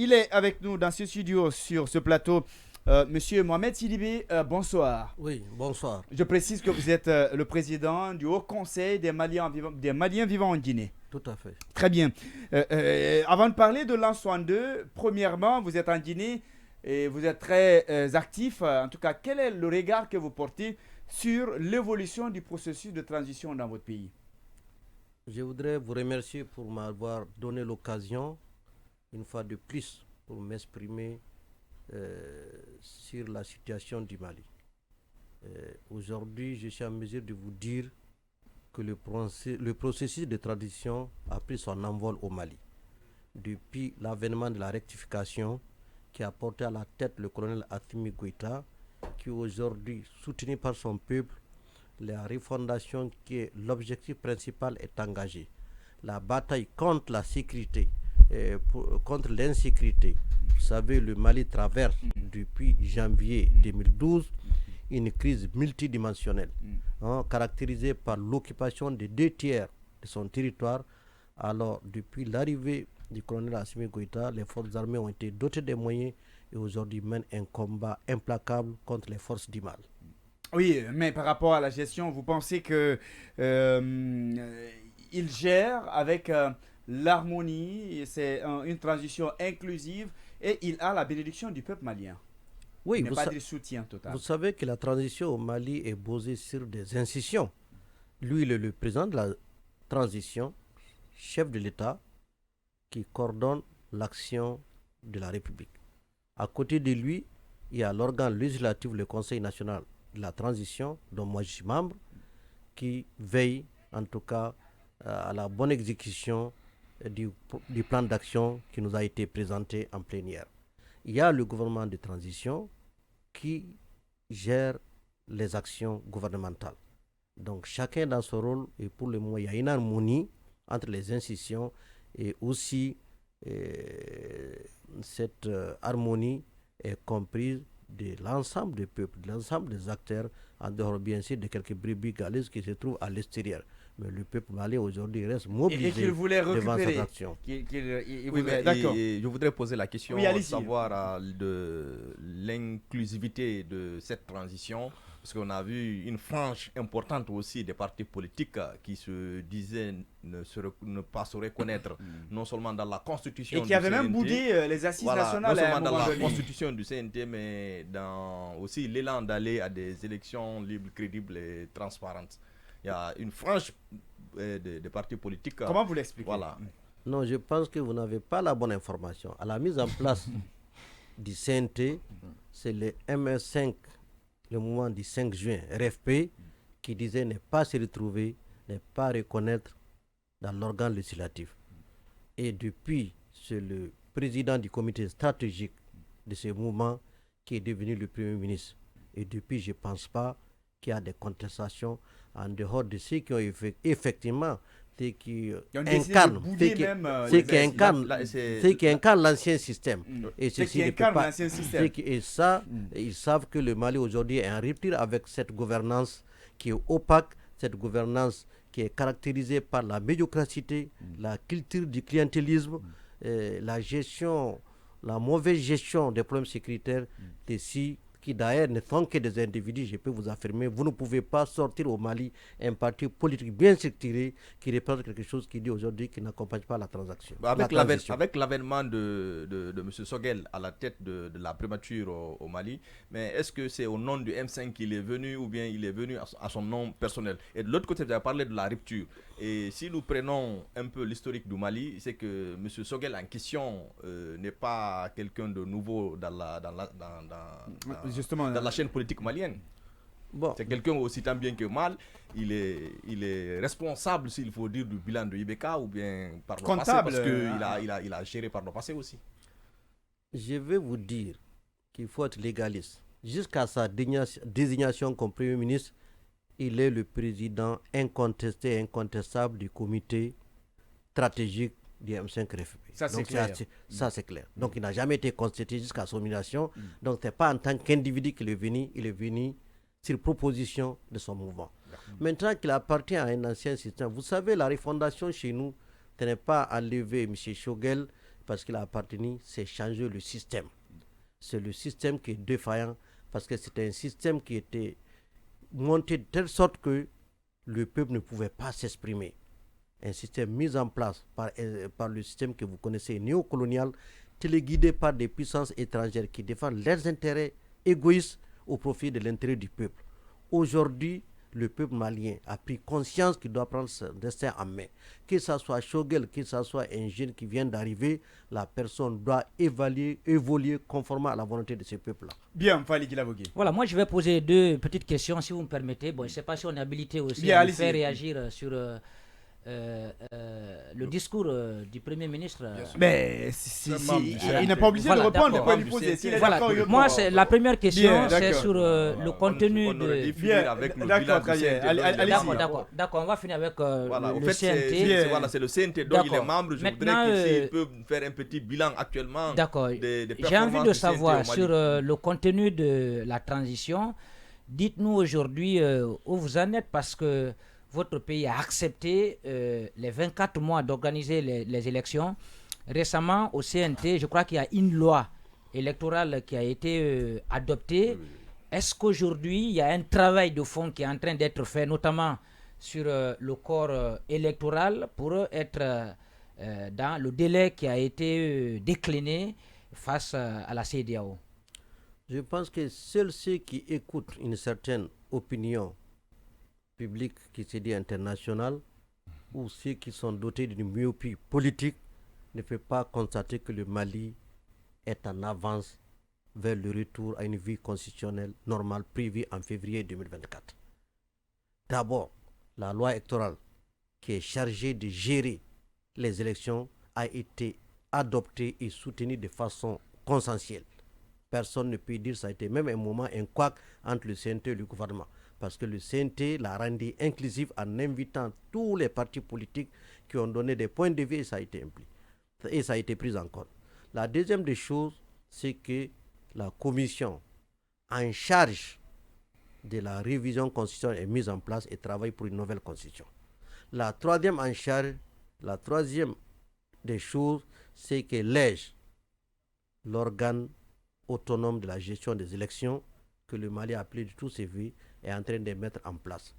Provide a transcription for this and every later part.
Il est avec nous dans ce studio, sur ce plateau, Monsieur Mohamed Sidibé. Bonsoir. Oui, bonsoir. Je précise que vous êtes le président du Haut Conseil des Maliens vivant en Guinée. Tout à fait. Très bien. Avant de parler de l'an 62, premièrement, vous êtes en Guinée et vous êtes très actif. En tout cas, quel est le regard que vous portez sur l'évolution du processus de transition dans votre pays? Je voudrais vous remercier pour m'avoir donné l'occasion, une fois de plus, pour m'exprimer sur la situation du Mali. Aujourd'hui, je suis en mesure de vous dire que le processus de transition a pris son envol au Mali. Depuis l'avènement de la rectification qui a porté à la tête le colonel Assimi Goïta, qui aujourd'hui, soutenu par son peuple, la refondation qui est l'objectif principal est engagé. La bataille contre la sécurité, contre l'insécurité. Vous savez, le Mali traverse depuis janvier 2012 une crise multidimensionnelle, caractérisée par l'occupation de 2 tiers de son territoire. Alors, depuis l'arrivée du colonel Assimi Goïta, les forces armées ont été dotées des moyens et aujourd'hui mènent un combat implacable contre les forces du mal. Oui, mais par rapport à la gestion, vous pensez que il gère avec l'harmonie, c'est une transition inclusive et il a la bénédiction du peuple malien. Oui, Il n'est pas de soutien total. vous savez que la transition au Mali est basée sur des incisions. Lui, il est le président de la transition, chef de l'État, qui coordonne l'action de la République. À côté de lui, il y a l'organe législatif, le Conseil national de la transition, dont moi je suis membre, qui veille en tout cas à la bonne exécution du plan d'action qui nous a été présenté en plénière. Il y a le gouvernement de transition qui gère les actions gouvernementales. Donc chacun dans son rôle, et pour le moment il y a une harmonie entre les institutions et aussi cette harmonie est comprise de l'ensemble des peuples, de l'ensemble des acteurs, en dehors bien sûr de quelques brebis galeuses qui se trouvent à l'extérieur. Mais le peuple malien aujourd'hui reste mobilisé devant cette action. D'accord. Je voudrais poser la question de savoir de l'inclusivité de cette transition, parce qu'on a vu une frange importante aussi des partis politiques qui se disaient ne pas se reconnaître, non seulement dans la constitution et qui avaient même boudé les assises nationales. Non seulement dans la constitution du CNT, mais dans aussi l'élan d'aller à des élections libres, crédibles et transparentes. Il y a une frange des partis politiques. Comment vous l'expliquez? Voilà. Non, je pense que vous n'avez pas la bonne information. À la mise en place du CNT, c'est le MS5, le mouvement du 5 juin, RFP, qui disait ne pas se retrouver, ne pas reconnaître dans l'organe législatif. Et depuis, c'est le président du comité stratégique de ce mouvement qui est devenu le Premier ministre. Et depuis, je ne pense pas qu'il y a des contestations en dehors de ceux qui ont effectivement ceux qui incarnent l'ancien système. Et ceci ne peut pas. Et ça, ils savent que le Mali aujourd'hui est en rupture avec cette gouvernance qui est opaque, cette gouvernance qui est caractérisée par la médiocratie, la culture du clientélisme, la mauvaise gestion des problèmes sécuritaires, qui d'ailleurs ne sont que des individus, je peux vous affirmer, vous ne pouvez pas sortir au Mali un parti politique bien structuré qui représente quelque chose qui dit aujourd'hui qu'il n'accompagne pas la transaction. Avec l'avènement de M. Sogel à la tête de la primature au Mali, mais est-ce que c'est au nom du M5 qu'il est venu ou bien il est venu à son nom personnel? Et de l'autre côté, vous avez parlé de la rupture. Et si nous prenons un peu l'historique du Mali, c'est que M. Sogel en question n'est pas quelqu'un de nouveau dans la chaîne politique malienne. Bon. C'est quelqu'un aussi tant bien que mal. Il est responsable, s'il faut dire, du bilan de IBK ou bien par le passé, parce qu'il a géré par le passé aussi. Je vais vous dire qu'il faut être légaliste. Jusqu'à sa désignation comme Premier ministre, il est le président incontesté et incontestable du comité stratégique du M5 RFP. Ça, c'est clair. Donc, il n'a jamais été constaté jusqu'à son nomination. Donc, ce n'est pas en tant qu'individu qu'il est venu. Il est venu sur proposition de son mouvement. Maintenant qu'il appartient à un ancien système, vous savez, la refondation chez nous, ce n'est pas enlever M. Sogel parce qu'il a appartenu, c'est changer le système. C'est le système qui est défaillant parce que c'était un système qui était monté de telle sorte que le peuple ne pouvait pas s'exprimer. Un système mis en place par le système que vous connaissez, néocolonial, téléguidé par des puissances étrangères qui défendent leurs intérêts égoïstes au profit de l'intérêt du peuple. Aujourd'hui, le peuple malien a pris conscience qu'il doit prendre son destin en main. Que ce soit Choguel, que ce soit un jeune qui vient d'arriver, la personne doit évoluer conformément à la volonté de ce peuple-là. Bien, Fally Guilabogui. Voilà, moi je vais poser 2 petites questions si vous me permettez. Bon, je ne sais pas si on est habilité aussi à faire réagir sur le discours du Premier ministre. Mais il n'est pas obligé de répondre, il peut lui poser. Voilà. Moi, la première question, c'est sur le contenu de... D'accord, on va finir avec le CNT. C'est le CNT dont il est membre. Je voudrais qu'il peut faire un petit bilan actuellement. D'accord. J'ai envie de savoir sur le contenu de la transition. Dites-nous aujourd'hui où vous en êtes, parce que votre pays a accepté les 24 mois d'organiser les élections. Récemment, au CNT, je crois qu'il y a une loi électorale qui a été adoptée. Est-ce qu'aujourd'hui, il y a un travail de fond qui est en train d'être fait, notamment sur le corps électoral, pour être dans le délai qui a été décliné face à la CEDEAO? Je pense que seuls ceux qui écoutent une certaine opinion public qui se dit international, ou ceux qui sont dotés d'une myopie politique, ne peuvent pas constater que le Mali est en avance vers le retour à une vie constitutionnelle normale prévue en février 2024. D'abord, la loi électorale qui est chargée de gérer les élections a été adoptée et soutenue de façon consensuelle. Personne ne peut dire que ça a été même un moment, un couac entre le CNT et le gouvernement. Parce que le CNT l'a rendu inclusif en invitant tous les partis politiques qui ont donné des points de vue, et ça a été impliqué. Et ça a été pris en compte. La deuxième des choses, c'est que la commission en charge de la révision constitutionnelle est mise en place et travaille pour une nouvelle constitution. La troisième des choses, c'est que l'EJ, l'organe autonome de la gestion des élections, que le Mali a appelé de tous ses vies, est en train de mettre en place.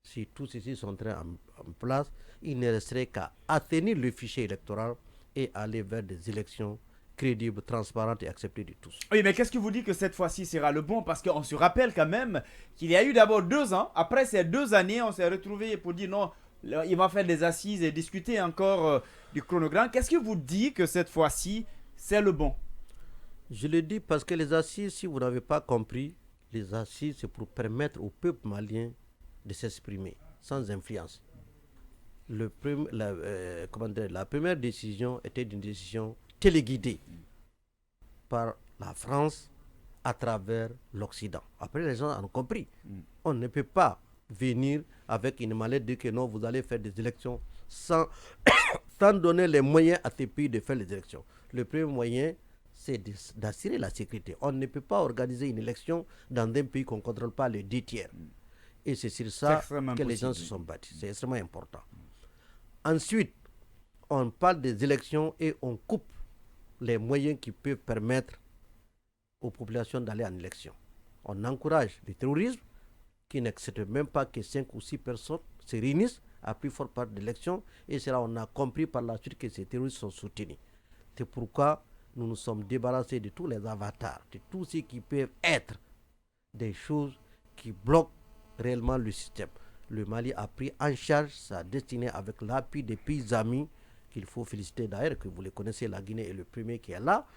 Si tous ceci sont en place, il ne resterait qu'à atteindre le fichier électoral et aller vers des élections crédibles, transparentes et acceptées de tous. Oui, mais qu'est-ce qui vous dit que cette fois-ci sera le bon? Parce qu'on se rappelle quand même qu'il y a eu d'abord 2 ans. Après ces 2 années, on s'est retrouvé pour dire non, il va faire des assises et discuter encore du chronogramme. Qu'est-ce qui vous dit que cette fois-ci, c'est le bon? Je le dis parce que les assises, si vous n'avez pas compris, les assises, c'est pour permettre au peuple malien de s'exprimer sans influence. La première décision était une décision téléguidée par la France à travers l'Occident. Après, les gens ont compris. On ne peut pas venir avec une mallette dire que non, vous allez faire des élections sans donner les moyens à tes pays de faire les élections. Le premier moyen, c'est d'assurer la sécurité. On ne peut pas organiser une élection dans un pays qu'on ne contrôle pas les 2 tiers. Et c'est sur ça que les gens se sont battus. C'est extrêmement important. Ensuite, on parle des élections et on coupe les moyens qui peuvent permettre aux populations d'aller en élection. On encourage le terrorisme qui n'accepte même pas que 5 ou 6 personnes se réunissent à plus forte part de l'élection. Et c'est là on a compris par la suite que ces terroristes sont soutenus. C'est pourquoi nous nous sommes débarrassés de tous les avatars, de tout ce qui peut être des choses qui bloquent réellement le système. Le Mali a pris en charge sa destinée avec l'appui des pays amis qu'il faut féliciter d'ailleurs, que vous les connaissez, la Guinée est le premier qui est là,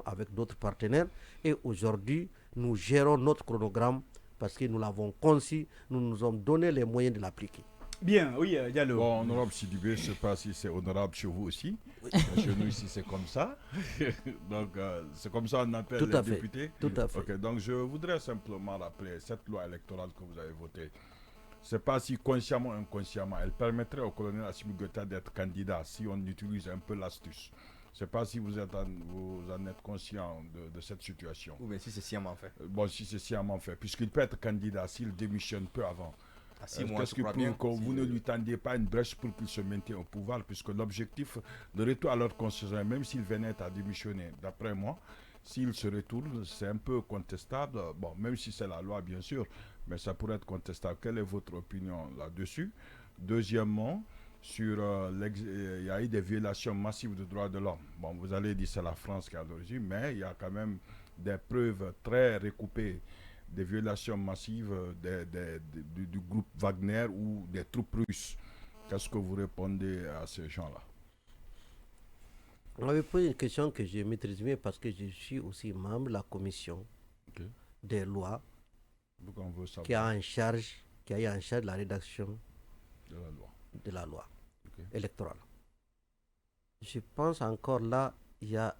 avec d'autres partenaires. Et aujourd'hui, nous gérons notre chronogramme parce que nous l'avons conçu, nous nous sommes donné les moyens de l'appliquer. Bien, oui, Diallo. Bon, honorable Sidibé, je ne sais pas si c'est honorable chez vous aussi. Chez nous ici, c'est comme ça. Donc, c'est comme ça qu'on appelle tout les députés. Tout à fait. Okay, donc, je voudrais simplement rappeler cette loi électorale que vous avez votée. Je ne sais pas si consciemment ou inconsciemment, elle permettrait au colonel Assimi Goïta d'être candidat si on utilise un peu l'astuce. Je ne sais pas si vous en êtes conscient de cette situation. Ou bien si c'est sciemment fait. Bon, si c'est sciemment fait, puisqu'il peut être candidat s'il démissionne peu avant. À 6 mois, Qu'est-ce je crois que bien. pour que vous ne lui tendiez pas une brèche pour qu'il se maintienne au pouvoir, puisque l'objectif de retour à leur constitution, même s'il venait à démissionner, d'après moi, s'il se retourne, c'est un peu contestable. Bon, même si c'est la loi, bien sûr, mais ça pourrait être contestable. Quelle est votre opinion là-dessus? Deuxièmement, sur il y a eu des violations massives de droits de l'homme. Bon, vous allez dire c'est la France qui a l'origine, mais il y a quand même des preuves très recoupées des violations massives du groupe Wagner ou des troupes russes. Qu'est-ce que vous répondez à ces gens-là? On m'avait posé une question que je maîtrise mieux parce que je suis aussi membre de la commission des lois qui a eu en charge la rédaction de la loi électorale. Je pense encore là, il y a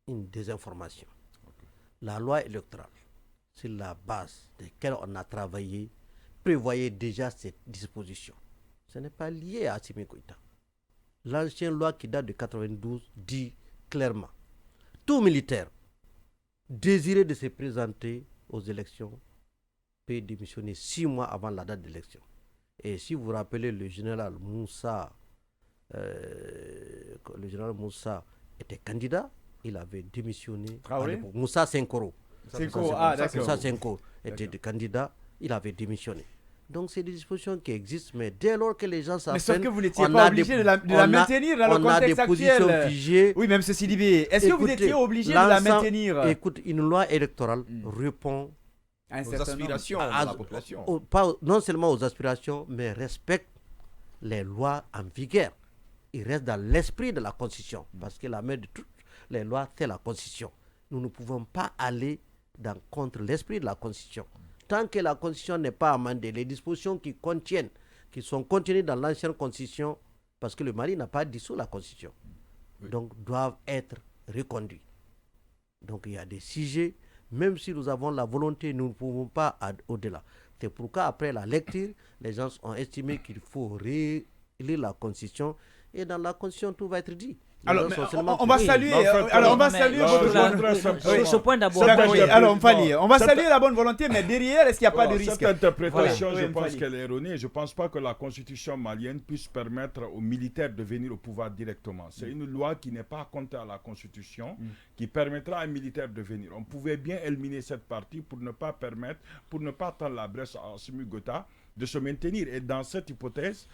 une désinformation. La loi électorale, sur la base de laquelle on a travaillé, prévoyait déjà cette disposition. Ce n'est pas lié à Assimi Goïta. L'ancienne loi qui date de 92 dit clairement tout militaire désiré de se présenter aux élections peut démissionner 6 mois avant la date d'élection. Et si vous vous rappelez, le général Moussa était candidat, il avait démissionné. Moussa Senkoro. Moussa Senkoro était candidat, il avait démissionné. Donc c'est des dispositions qui existent, mais dès lors que les gens s'appellent... Mais sauf que vous n'étiez pas obligé de la maintenir dans le contexte actuel. Figées. Oui, même ce Sidibé, est-ce que vous étiez obligé de la maintenir? Écoute, une loi électorale répond aux aspirations de la population. Non seulement aux aspirations, mais respecte les lois en vigueur. Il reste dans l'esprit de la Constitution, parce que la mère de toutes les lois, c'est la Constitution. Nous ne pouvons pas aller contre l'esprit de la Constitution. Tant que la Constitution n'est pas amendée, les dispositions qui sont contenues dans l'ancienne Constitution, parce que le Mali n'a pas dissous la Constitution, donc doivent être reconduites. Donc il y a des sujets, même si nous avons la volonté, nous ne pouvons pas aller au-delà. C'est pourquoi après la lecture, les gens ont estimé qu'il faut relire la Constitution, et dans la Constitution, tout va être dit. Alors, on va saluer. Alors, on va saluer ce point d'abord. Alors, on va saluer la bonne volonté, mais derrière, est-ce qu'il n'y a pas de risque? Cette interprétation, je pense qu'elle est erronée. Je ne pense pas que la constitution malienne puisse permettre aux militaires de venir au pouvoir directement. C'est une loi qui n'est pas comptée à la constitution, qui permettra à un militaire de venir. On pouvait bien éliminer cette partie pour ne pas tendre la brèche à Assimi Goïta de se maintenir. Et dans cette hypothèse,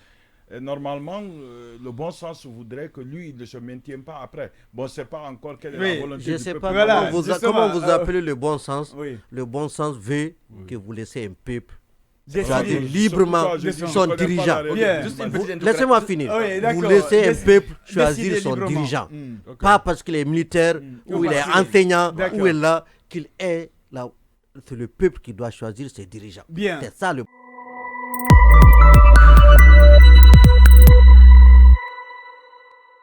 normalement, le bon sens voudrait que lui, il ne se maintienne pas après. Bon, c'est pas encore quelle est la volonté du peuple. Je ne sais pas comment vous appelez le bon sens. Le bon sens veut que vous laissez un peuple choisir librement son dirigeant. Laissez-moi finir. Vous laissez un peuple choisir son dirigeant. Pas parce qu'il est militaire, ou il est enseignant, ou il est là, qu'il est là. C'est le peuple qui doit choisir ses dirigeants. C'est ça le